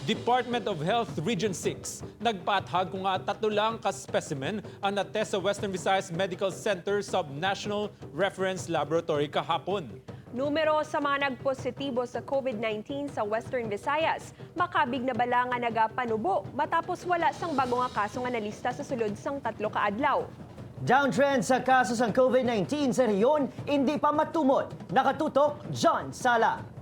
Department of Health Region 6. Nagpaathag kung tatlo lang ka-specimen ang natest sa Western Visayas Medical Center Subnational Reference Laboratory kahapon. Numero sa mga nagpositibo sa COVID-19 sa Western Visayas, makabig na bala nga nagapanubo matapos wala sang bago nga kaso nga nalista sa sulod sang tatlo ka adlaw. Downtrend sa kaso ng COVID-19 sa rehiyon, hindi pa matumod. Nakatutok, John Sala.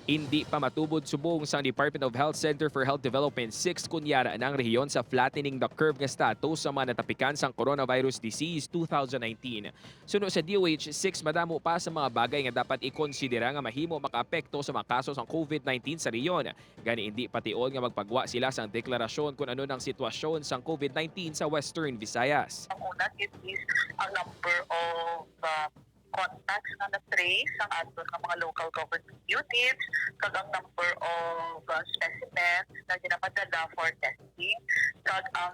Hindi pa matubod subong sa Department of Health Center for Health Development 6 kunyara ng rehiyon sa flattening the curve nga status sa mga natapikan sang coronavirus disease 2019. Suno sa DOH-VI, madamo pa sa mga bagay nga dapat ikonsidera nga mahimo makaapekto sa mga kaso ng COVID-19 sa rehiyon. Gani hindi patiol nga magpagwa sila sang deklarasyon kung ano ng sitwasyon sang COVID-19 sa Western Visayas. Ang una is ang number of contacts na na-trace ang ato ng mga local government units, kag ang number of specimens na ginapadala for testing, kag ang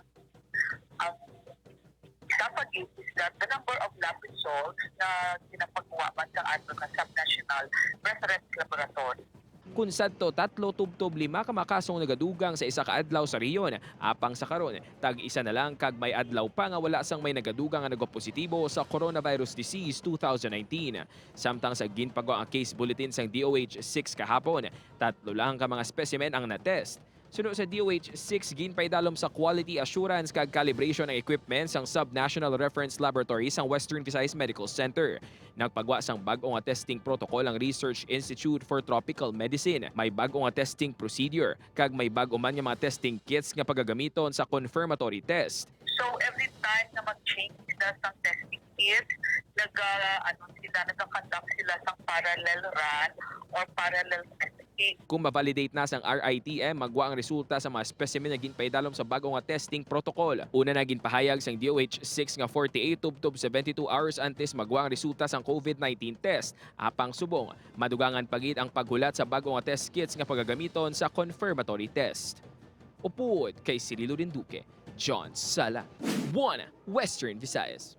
dapat is that the number of lab results na ginapagawa sa ato ng subnational reference laboratory. Kung sadto tatlo tubtob 5 ka makasong nagadugang sa isa ka adlaw sa rehiyon, apang sa karon tag-isa na lang kag may adlaw pa nga wala sang may nagadugang nga nagpositibo sa coronavirus disease 2019. Samtang sa ginpagawa ang case bulletin sang DOH-VI kahapon, tatlo lang ka mga specimen ang natest. Suno sa DOH-VI, ginpaidalom sa quality assurance kag calibration ng equipment sang Subnational Reference Laboratory sang Western Visayas Medical Center. Nagpagwa sang bag-o nga testing protocol ang Research Institute for Tropical Medicine. May bag-o nga testing procedure kag may bag-o man nga mga testing kits nga pagagamiton sa confirmatory test. So every time na mag-change sila sa testing kit, nagka-conduct sila sa parallel run or parallel testing. Kung ma-validate na sang RITM, magwa ang resulta sa mga specimen na ginpaidalom sa bagong nga testing protocol. Una na ginpahayag sang DOH-VI nga 48 tubtob 72 hours antes magwa ang resulta sang COVID-19 test. Apang subong, madugangan pagid ang paghulat sa bagong nga test kits nga pagagamiton sa confirmatory test. Upod kay Cirilo Rinduque, John Sala, 1 Western Visayas.